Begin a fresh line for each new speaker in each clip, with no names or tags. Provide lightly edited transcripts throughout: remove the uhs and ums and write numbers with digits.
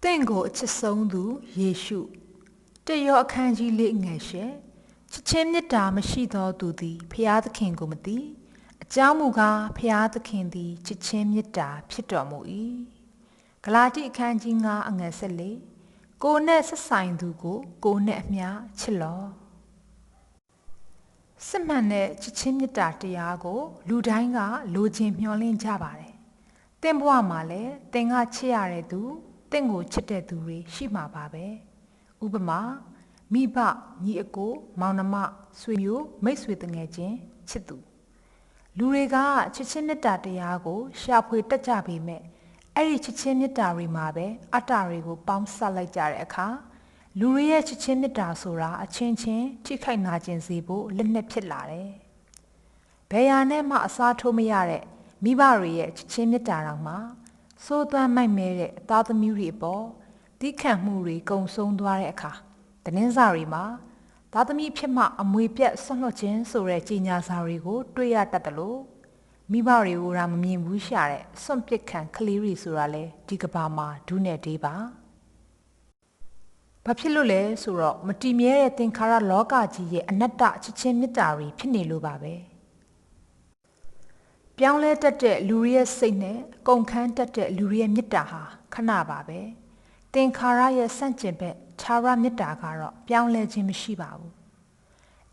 တင့်ကိုအချစ်ဆုံးသူယေရှုတရောအခန်းကြီးလေးငယ်ရှယ်ချစ်ချင်းမေတ္တာမရှိသောသူသည်ဖျားသခင်ကိုမသိအကြောင်းမူကားဖျားသခင်သည်ချစ်ချင်းမေတ္တာဖြစ်တော်မူ၏ဂလာတိအခန်းကြီး9အငယ်14ကိုယ်နဲ့ဆက်ဆိုင်သူကိုကိုယ်နဲ့အမျှချစ်လော့စစ်မှန်တဲ့ချစ်ချင်းမေတ္တာတရားကိုလူတိုင်းကလိုချင်မျှော်လင့်ကြပါတယ်တင့်ဘဝမှာလည်းတင်ကချစ်ရတဲ့သူတင့်ကိုချစ်တဲ့သူတွေရှိမှာပါပဲဥပမာမိဘညီအကိုမောင်နှမဆွေမျိုးမိတ်ဆွေတငယ်ချင်းချစ်သူလူတွေကချစ်ချင်းမေတ္တာတရားကိုရှာဖွေတတ်ကြပေမဲ့အဲ့ဒီချစ်ချင်းမေတ္တာတွေမှာပဲအတ္တတွေကိုပေါင်းစပ်လိုက်ကြတဲ့အခါလူတွေရဲ့ချစ်ချင်းမေတ္တာဆိုတာအချင်းချင်းထိခိုက်နာကျင်စေဖို့လက်နက်ဖြစ်လာတယ်ဘယ်ရာနဲ့မှအစားထိုးမရတဲ့မိဘတွေရဲ့ချစ်ချင်းမေတ္တာတော်မှာစိုးသွမ်းမိုက်မဲတဲ့အသားသမီးတွေအပေါ်တိခတ်မှုတွေကုံဆုံးသွားတဲ့အခါတင်းစာတွေမှာသားသမီးဖြစ်မှအမွေပြတ်ဆွန့်လွတ်ခြင်းဆိုတဲ့ကြေညာစာတွေကိုတွေ့ရတတ်တယ်လို့မိဘတွေကိုတော့မမြင်ဘူးရှာတဲ့စွန့်ပစ်ခံကလေးတွေဆိုတာလေဒီကဘာမှာဒုနဲ့ဒေးပါဘာဖြစ်လို့လဲဆိုတော့မတည်မြဲတဲ့သင်္ခါရလောကကြီးရဲ့အနတ္တချစ်ချင်းမေတ္တာတွေဖြစ်နေလို့ပါပဲပြောင်းလဲတတ်တဲ့လူတွေရဲ့စိတ်နဲ့ကုန်ခန်းတတ်တဲ့လူတွေရဲ့မေတ္တာဟာခဏပါပဲသင်္ခါရရဲ့ဆန့်ကျင်ဘက်ထာဝရမေတ္တာကတော့ပြောင်းလဲခြင်းမရှိပါဘူး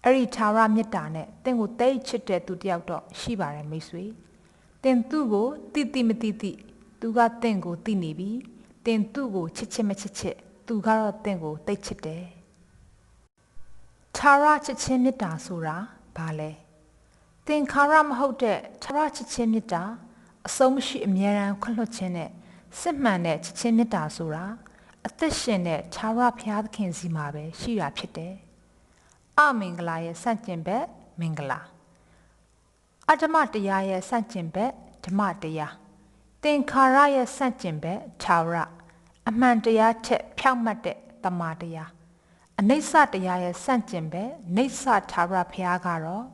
အဲ့ဒီထာဝရမေတ္တာနဲ့သင်ကိုတိတ်ချစ်တဲ့သူတယောက်တော့ရှိပါတယ်မိတ်ဆွေသင်သူ့ကိုတိမတိသူကသင်ကိုသိနေပြီသင်သူ့ကိုချစ်မချစ်သူကတော့သင်ကိုတိတ်ချစ်တယ်ထာဝရချစ်ချင်းမေတ္တာဆိုတာဘာလဲသင်္ခါရမဟုတ်တဲ့ထာဝရချစ်ချင်းမေတ္တာအဆုံးမရှိအမြဲတမ်းခွင့်လွှတ်ခြင်းနဲ့စစ်မှန်တဲ့ချစ်ချင်းမေတ္တာဆိုတာအသက်ရှင်တဲ့ထာဝရဘုရားသခင်စီမှာပဲရှိတာဖြစ်တယ်။အမင်္ဂလာရဲ့ဆန့်ကျင်ဘက်မင်္ဂလာအဓမ္မတရားရဲ့ဆန့်ကျင်ဘက်ဓမ္မတရားသင်္ခါရရဲ့ဆန့်ကျင်ဘက်ထာဝရအမှန်တရားထက်ဖြောင့်မတ်တဲ့တမန်တရားအနိစ္စတရားရဲ့ဆန့်ကျင်ဘက်နိစ္စထာဝရဘုရားကတော့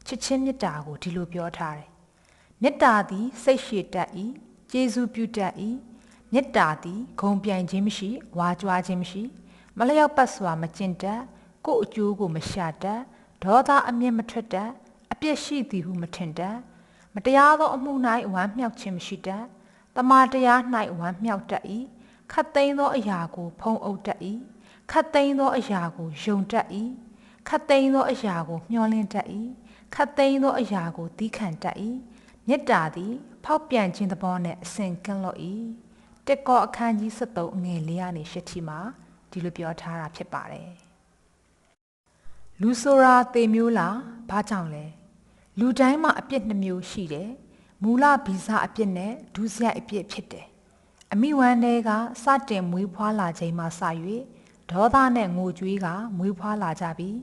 ချစ်ချင်းမေတ္တာကိုဒီလိုပြောထားတယ်။မေတ္တာသည်စိတ်ရှည်တတ်၏ကျေးဇူးပြုတတ်၏မေတ္တာသည်ဂုဏ်ပြိုင်ခြင်းမရှိဝါကြွားခြင်းမရှိမလျောက်ပတ်စွာမကျင့်တတ်ကိုယ်အကျိုးကိုမရှာတတ်ဒေါသအမျက်မထွက်တတ်အပြစ်ရှိသည်ဟုမထင်တတ်မတရားသောအမှု၌ဝမ်းမြောက်ခြင်းမရှိတတ်တမာတရား၌ဝမ်းမြောက်တတ်၏ခတ်သိမ်းသောအရာကိုဖုံးအုပ်တတ်၏ခတ်သိမ်းသောအရာကိုယုံတတ်၏ခတ်သိမ်းသောအရာကိုမျှော်လင့်တတ်၏ခတ်သိမ်းသောအရာကိုသီးခံတတ်၏မေတ္တာသည်ဖောက်ပြန်ခြင်းသဘောနှင့်အစဉ်ကင်းလွတ်၏တက်ကောအခန်းကြီး73အငယ်4ကနေ8ထိမှာဒီလိုပြောထားတာဖြစ်ပါတယ်လူဆိုတာသေမျိုးလားဘာကြောင့်လဲလူတိုင်းမှာအပြစ်2မျိုးရှိတယ်မူလဗီဇအပြစ်နဲ့ဒုစရိုက်အပြစ်ဖြစ်တယ်အမိဝမ်းတွေကစတင်မွေးဖွားလာချိန်မှစ၍ဒေါသနဲ့ငိုကြွေးကမွေးဖွားလာကြပြီး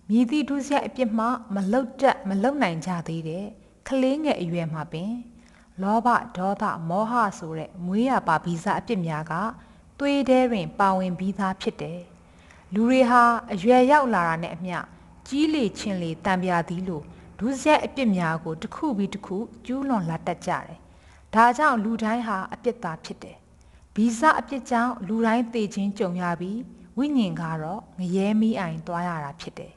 မြည်သည့်ဒုစရိုက်အပြစ်မှမလုတ်တက်မလုတ်နိုင်ကြသေးတဲ့ကလေးငယ်အရွယ်မှာပင်လောဘဒေါသမောဟဆိုတဲ့မွေးရပါဗီဇအပြစ်များကသွေးထဲတွင်ပါဝင်ပြီးသားဖြစ်တယ်လူတွေဟာအရွယ်ရောက်လာတာနဲ့အမျှကြီးလေချင်းလေတံပြာသည်လို့ဒုစရိုက်အပြစ်များကိုတစ်ခုပြီးတစ်ခုကျူးလွန်လာတတ်ကြတယ်ဒါကြောင့်လူတိုင်းဟာအပြစ်သားဖြစ်တယ်ဗီဇအပြစ်ကြောင့်လူတိုင်းသေခြင်းကြုံရပြီးဝိညာဉ်ကတော့ငရဲမီးအိုင်သွားရတာဖြစ်တယ်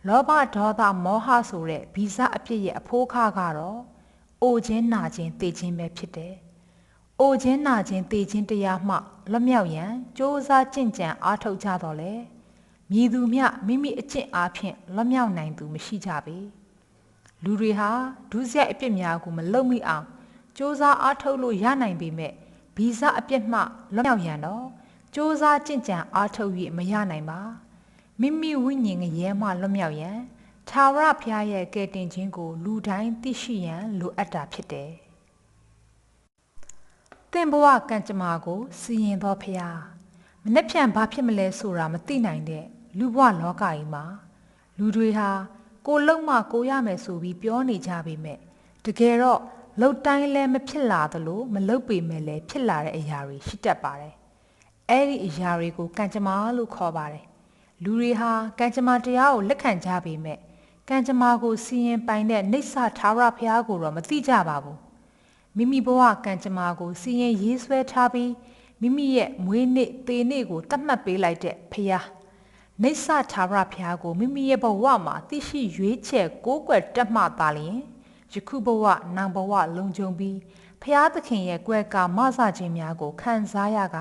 လောဘဒေါသမောဟဆိုတဲ့ဗီဇအပြစ်ရဲ့အဖိုးခါကတော့အိုခြင်းနာခြင်းသေခြင်းပဲဖြစ်တယ်။အိုခြင်းနာခြင်းသေခြင်းတရားမှလွတ်မြောက်ရန်ကြိုးစားကြင်ကြံအားထုတ်ကြတော့လေ။မြည်သူမျှမိမိအကျင့်အားဖြင့်လွတ်မြောက်နိုင်သူမရှိကြပေ။လူတွေဟာဒုစရိုက်အပြစ်များကိုမလုပ်မိအောင်ကြိုးစားအားထုတ်လို့ရနိုင်ပေမဲ့ဗီဇအပြစ်မှလွတ်မြောက်ရန်တော့ကြိုးစားကြင်ကြံအားထုတ်၍မရနိုင်ပါ။မိမိဝိညာဉ်ငရဲမှလွတ်မြောက်ရန်ထာဝရဘုရားရဲ့ကယ်တင်ခြင်းကိုလူတိုင်းသိရှိရန်လိုအပ်တာဖြစ်တယ်။သင်ဘဝကံကြမ္မာကိုစီရင်သောဘုရားမနှက်ဖြန်ဘာဖြစ်မလဲဆိုတာမသိနိုင်တဲ့လူဘဝလောကကြီးမှာလူတွေဟာကိုလုံမှကိုရမယ်ဆိုပြီးပြောနေကြပေမဲ့တကယ်တော့လှုပ်တိုင်းလည်းမဖြစ်လာသလိုမလှုပ်ပေမဲ့လည်းဖြစ်လာတဲ့အရာတွေရှိတတ်ပါတယ်။အဲ့ဒီအရာတွေကိုကံကြမ္မာလို့ခေါ်ပါတယ်။လူတွေဟာကံကြမ္မာတရားကိုလက်ခံကြပေမဲ့ကံကြမ္မာကိုစီရင်ပိုင်တဲ့နိစ္စထာဝရဘုရားကိုတော့မသိကြပါဘူးမိမိဘဝကံကြမ္မာကိုစီရင်ရေးဆွဲထားပြီး မိမိရဲ့မွေးနေ့သေနေ့ကိုတတ်မှတ်ပေးလိုက်တဲ့ဖျားနိစ္စထာဝရဖျားကိုမိမိရဲ့ဘဝမှာသိရှိရွေးချယ်ကိုးကွယ်တတ်မှတ်ပါလျင်ယခုဘဝနောင်ဘဝလုံခြုံပြီးဖျားသခင်ရဲ့ကွယ်ကာမဆခြင်းများကိုခံစားရက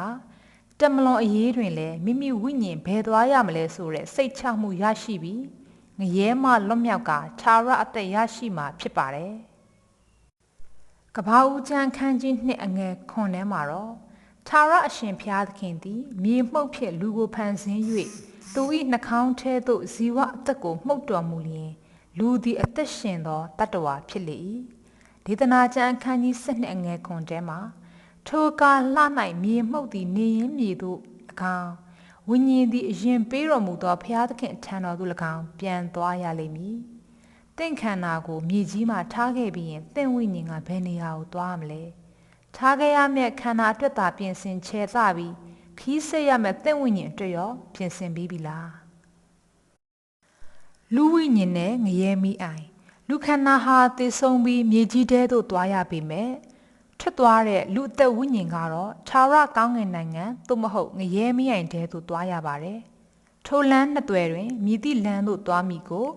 တမလွန်အရေးတွင်လည်းမိမိဝိညာဉ်ဘယ်သွားရမလဲဆိုတဲ့စိတ်ချမှုရရှိပြီးငရဲမှလွတ်မြောက်ကထာဝရအသက်ရရှိမှာဖြစ်ပါတယ်။ကဘာဦးကျမ်းခန်းကြီးနှစ်အငယ်ခွန်ထဲမှာတော့ထာဝရအရှင်ဘုရားသခင်သည်မြေမှုန့်ဖြင့်လူကိုဖန်ဆင်း၍သူ၏နှာခေါင်းထဲသို့ဇီဝအသက်ကိုမှုတ်တော်မူလျင်လူသည်အသက်ရှင်သောတတ္တဝါဖြစ်လေ၏ဒေသနာကျမ်းအခန်းကြီး7အငယ်ခွန်ထဲမှာထိုကာလ၌မြေမှုတ်သည်နေရင်မြေသို့၎င်းဝိညာဉ်သည်အရင်ပေးတော်မူသောဘုရားသခင်ထံတော်သို့၎င်းပြန်သွားရလိမ့်မည်တင့်ခန္ဓာကိုမြေကြီးမှထားခဲ့ပြီးရင်တင့်ဝိညာဉ်ကဘယ်နေရာကိုသွားမလဲထားခဲ့ရမယ့်ခန္ဓာအတွက်သာပြင်ဆင်ချဲသပြီးခီးဆက်ရမယ့်တင့်ဝိညာဉ်အတွက်ရောပြင်ဆင်ပြီးပြီလားလူဝိညာဉ်နဲ့ငရဲမိအိုင်လူခန္ဓာဟာသေဆုံးပြီးမြေကြီးထဲသို့သွားရပေမဲ့ထွက်သွားတဲ့လူအသက်ဝိညာဉ်ကတော့ထာဝရကောင်းကင်နိုင်ငံသို့မဟုတ်ငရဲမိအိုင်ထဲသို့သွားရပါတယ်ထိုလမ်းနှစ်သွယ်တွင်မြည်သည့်လမ်းသို့သွားမိကို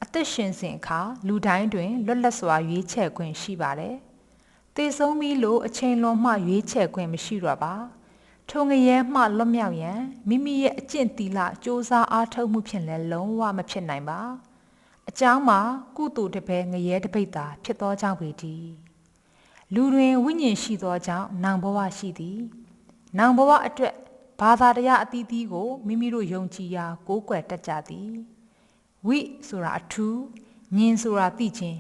အသက်ရှင်စဉ်အခါလူတိုင်းတွင်လွတ်လပ်စွာရွေးချယ်ခွင့်ရှိပါတယ်သေဆုံးပြီးလို့အချိန်လွန်မှရွေးချယ်ခွင့်မရှိတော့ပါထိုငရဲမှလွတ်မြောက်ရန်မိမိရဲ့အကျင့်သီလစ조사အားထုတ်မှုဖြင့်လည်းလုံးဝမဖြစ်နိုင်ပါအကြောင်းမှာကုသိုလ်တပည့်ငရဲတပိတ်သာဖြစ်သောကြောင့်ပေတည်းလူတွင်ဝိညာဉ်ရှိသောကြောင့်နောင်ဘဝရှိသည်နောင်ဘဝအတွက်ဘာသာတရားအသီးသီးကိုမိမိတို့ယုံကြည်ရာကိုးကွယ်တတ်ကြသည်ဝိဆိုတာအထူးဉင်ဆိုတာသိခြင်း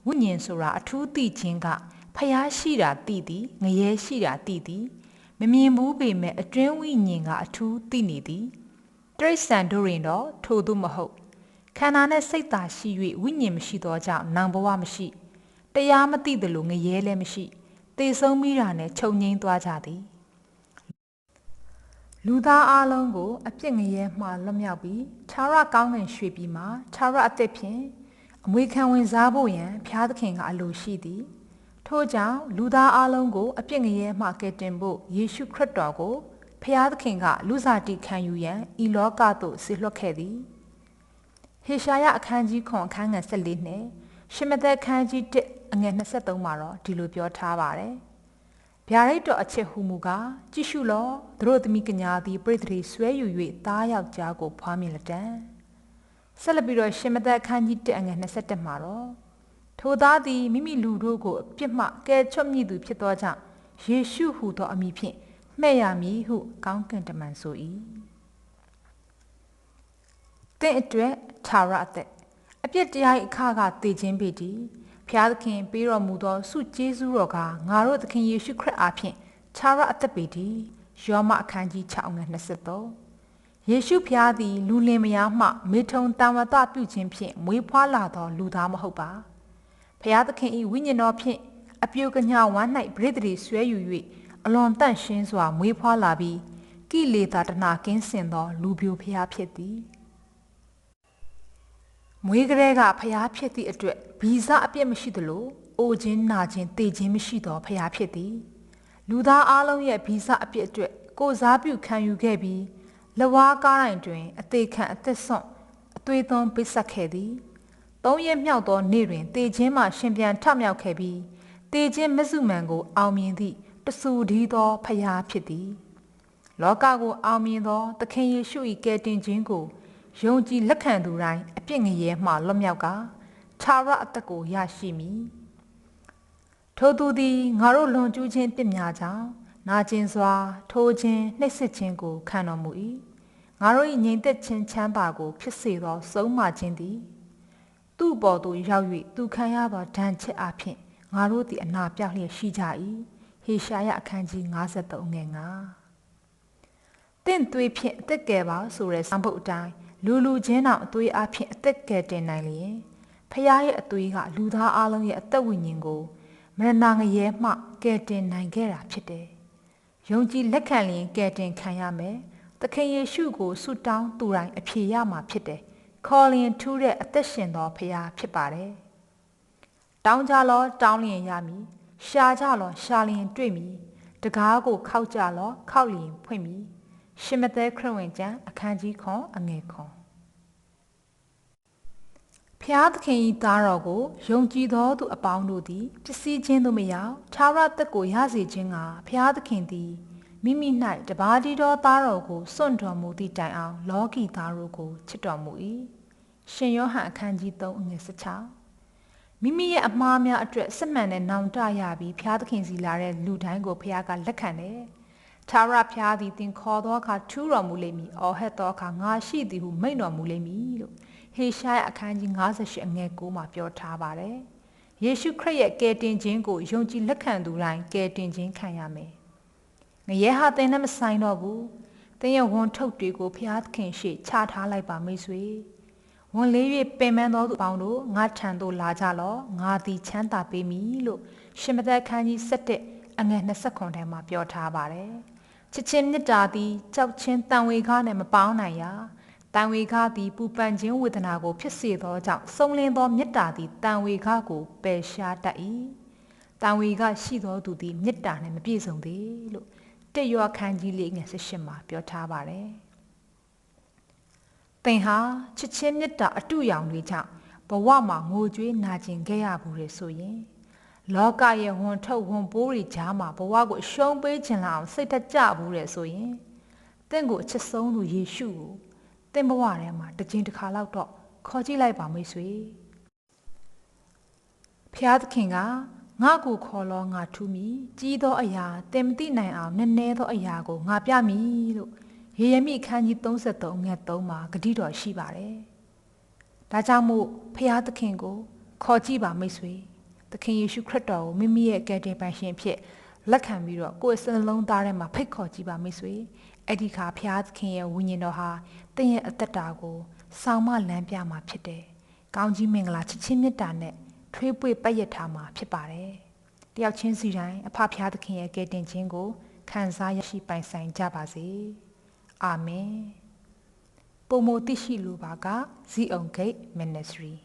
ဝိညာဉ်ဆိုတာအထူးသိခြင်းကဖျားရှိတာသိသည်ငရဲရှိတာသိသည်မမြင်ဘူးပေမဲ့အတွင်းဝိညာဉ်ကအထူးသိနေသည်တရိစ္ဆာန်တို့ရင်တော့ထို့သို့မဟုတ်ခန္ဓာနဲ့စိတ်သာရှိ၍ဝိညာဉ်မရှိသောကြောင့်နောင်ဘဝမရှိတရားမသိသလိုငရဲလည်းမရှိသေဆုံးမိတာနဲ့ချုပ်ငိမ့်သွားကြသည်လူသားအလုံးကိုအပြစ်ငရဲမှလွတ်မြောက်ပြီးထာဝရကောင်းကင်ရွှေပြည်မှာထာဝရအသက်ဖြင့်အမွေခံဝင်စားဖို့ရန်ဘုရားသခင်ကအလိုရှိသည်ထို့ကြောင့်လူသားအလုံးကိုအပြစ်ငရဲမှကယ်တင်ဖို့ယေရှုခရစ်တော်ကိုဘုရားသခင်ကလူစားတိခံယူရန်ဤလောကသို့ဆေလွှတ်ခဲ့သည်ဟေရှာယအခန်းကြီး9အခန်းငယ်14နဲ့ရှမသက်အခန်းကြီး1အငယ်23မှာတော့ဒီလိုပြောထားပါတယ်ဗျာဒိတ်တော်အချက်ဟူမူကားကြည့်ရှုလောသူတို့သမီးကညာသည်ပြိတ္တိဆွဲယူ၍သားယောက်ျားကိုဖွားမြင်လက်တံဆက်လက်ပြီးတော့ရှမသက်အခန်းကြီး1အငယ်21မှာတော့ထိုသားသည်မိမိလူတို့ကိုအပြစ်မှကယ်ချွတ်မိသူဖြစ်သောကြောင့်ယေရှုဟူသောအမည်ဖြင့်မှဲ့ရမည်ဟုကောင်းကင်တမန်ဆို၏တင့်အတွက်ထာဝရအသက်အပြစ်တရား၏အခါကတည်ခြင်းပေတည်းဖျားသခင်ပေးတော်မူသောဆုကျေးဇူးတော်ကငါတို့သခင်ယေရှုခရစ်အားဖြင့်ထာဝရအသက်ပေတည်းယောမအခန်းကြီး6ငွေ23ယေရှုဖျားသည်လူလင်မယားမှမေထုံတန်ဝတပြုခြင်းဖြင့်မွေးဖွားလာသောလူသားမဟုတ်ပါဖျားသခင်၏ဝိညာဉ်တော်ဖြင့်အပြိုကညာဝမ်း၌ပရိသေတွေဆွဲယူ၍အလွန်တန့်ရှင်းစွာမွေးဖွားလာပြီးကိလေသာတဏှာကင်းစင်သောလူပြိုဖျားဖြစ်သည်မွေးကလေးကဖျားဖြစ်သည့်အတွက်ဗီဇအပြစ်မရှိသလိုအိုခြင်းနာခြင်းတေခြင်းမရှိသောဖျားဖြစ်သည်လူသားအလုံးရဲ့ဗီဇအပြစ်အတွက်ကိုစားပြုခံယူခဲ့ပြီးလက်ဝါးကားတိုင်းတွင်အသေးခံအသက်ဆုံးအသွေးသွန်းပိတ်ဆက်ခဲ့သည်3ရက်မြောက်သောနေ့တွင်တေခြင်းမှရှင်ပြန်ထမြောက်ခဲ့ပြီးတေခြင်းမစုမှန်ကိုအောင်မြင်သည့်တဆူဒီသောဖျားဖြစ်သည်လောကကိုအောင်မြင်သောသခင်ယေရှု၏ကယ်တင်ခြင်းကိုယုံကြည်လက်ခံသူတိုင်းအပြစ်ငရဲမှလွတ်မြောက်ကထာဝရအသက်ကိုရရှိမည်ထိုသူသည်ငါတို့လွန်ကျူးခြင်းပြစ်များကြောင့်နာကျင်စွာထိုးခြင်းနှိပ်စက်ခြင်းကိုခံတော်မူ၏ငါတို့၏ငြိမ်သက်ခြင်းချမ်းသာကိုဖြစ်စေသောဆုံးမခြင်းသည်သူ့ပေါ်သို့ရောက်၍သူခံရသောဒဏ်ချက်အဖြစ်ငါတို့သည်အနာပြောက်လျက်ရှိကြ၏ဟေရှာယအခန်းကြီး53ငယ်9တင့်သွေးဖြင့်အသက်ကယ်ပါဆိုတဲ့စံပုတ်အတိုင်းလူချင်းတောင်အသွေးအဖြစ်အသက်ကယ်တင်နိုင်လျင်ဖခင်ရဲ့အသွေးကလူသားအလုံးရဲ့အသက်ဝိညာဉ်ကိုမရဏငရဲမှကယ်တင်နိုင်ခဲ့တာဖြစ်တယ်။ယုံကြည်လက်ခံလျင်ကယ်တင်ခံရမယ်။သခင်ယေရှုကိုဆုတောင်းသူတိုင်းအဖြေရမှာဖြစ်တယ်။ခေါ်လျင်ထူးတဲ့အသက်ရှင်သောဖခင်ဖြစ်ပါတယ်။တောင်းကြလောတောင်းလျင်ရမည်။ရှာကြလောရှာလျင်တွေ့မည်။ တကားကိုခောက်ကြလောခောက်လျင်ဖွင့်ပြီရှင်မသက်ခရစ်ဝင်ကျမ်းအခန်းကြီးခွန်အငယ်ခွန်ဖျားသခင်၏သားတော်ကိုယုံကြည်သောသူအပေါင်းတို့သည်ပစ္စည်းချင်းသို့မရောက်ခြားရသက်ကိုရစေခြင်းကဖျားသခင်သည်မိမိ၌တပါးတည်းသောသားတော်ကိုစွန့်တော်မူသည့်တိုင်အောင်လောကီသားတို့ကိုချစ်တော်မူ၏ရှင်ယောဟန်အခန်းကြီး3အငယ်16မိမိရဲ့အမှားများအတွက်စစ်မှန်တဲ့နောင်တရပြီးဖျားသခင်စီလာတဲ့လူတိုင်းကိုဖျားကလက်ခံတယ်ထာဝရဖျားသည်တင်ခေါ်သောအခါထူးတော်မူလိမ့်မည်အော်ဟစ်သောအခါငါရှိသည်ဟုမိန့်တော်မူလိမ့်မည်လို့ဟေရှာယအခန်းကြီး58အငယ်9မှာပြောထားပါတယ်ယေရှုခရစ်ရဲ့ကယ်တင်ခြင်းကိုယုံကြည်လက်ခံသူတိုင်းကယ်တင်ခြင်းခံရမယ်ငရဲဟာသင်နဲ့မဆိုင်တော့ဘူးသင်ရဲ့ဝန်ထုတ်တွေကိုဖျားသခင်ရှေ့ချထားလိုက်ပါမိတ်ဆွေဝန်လေး၍ပင်ပန်းသောသူပေါင်းတို့ငါထံသို့လာကြလော့ငါသည်ချမ်းသာပေးမည်လို့ရှင်မသက်ခန်းကြီး7အငယ်29ထဲမှာပြောထားပါတယ်ချစ်ချင်းမြတ်တာသည်ကြောက်ချင်းတန်ဝေကားနဲ့မပေါင်းနိုင်ရာတန်ဝေကားသည်ပူပန်ခြင်းဝေဒနာကိုဖြစ်စေသောကြောင့်ဆုံးလင်းသောမြတ်တာသည်တန်ဝေကားကိုပယ်ရှားတတ်၏တန်ဝေကားရှိသောသူသည်မြတ်တာနဲ့မပြည့်စုံသေးလို့တက်ရွာခန်းကြီးလေးငယ်18မှာပြောထားပါတယ်သင်ဟာချစ်ချင်းမြတ်တာအတုရောင်တွေကြောင့်ဘဝမှာငိုကြွေးနာကျင်ခဲ့ရဘူးလေဆိုရင်လောကရဲ့ဝန်ထုတ်ဝန်ပိုးတွေကြားမှာဘဝကိုအရှုံးပေးခြင်းလောက်စိတ်တကြဘူးလေဆိုရင်သင်ကိုအချစ်ဆုံးသူယေရှုကိုသင်ဘဝထဲမှာတစ်ချိန်တစ်ခါလောက်တော့ခေါ်ကြည့်လိုက်ပါမိတ်ဆွေဖျားသခင်ကငါကိုခေါ်လောငါထူးမည်ကြီးသောအရာသင်မသိနိုင်အောင်နည်းနည်းသောအရာကိုငါပြမည်လို့ယေရမိအခန်းကြီး33ငယ်3မှာဂတိတော်ရှိပါတယ်ဒါကြောင့်မို့ဖျားသခင်ကိုခေါ်ကြည့်ပါမိတ်ဆွေသခင်ယေရှုခရစ်တော်ကိုမိမိရဲ့ကယ်တင်ပိုင်ရှင်ဖြစ်လက်ခံပြီးတော့ကိုယ်စလုံးသားထဲမှာဖိတ်ခေါ်ကြည့်ပါမိတ်ဆွေအဲ့ဒီခါဖျားသခင်ရဲ့ဝိညာဉ်တော်ဟာသင်ရဲ့အသက်တာကိုဆောင်မလမ်းပြမှာဖြစ်တယ်ကောင်းကြီးမင်္ဂလာချစ်ချင်းမေတ္တာနဲ့ထွေးပွေပတ်ရထားမှာဖြစ်ပါတယ်တယောက်ချင်းစီတိုင်းအဖဖျားသခင်ရဲ့ကယ်တင်ခြင်းကိုခံစားရရှိပိုင်ဆိုင်ကြပါစေအာမင်ပုံမသိရှိလိုပါက Zion Gate Ministry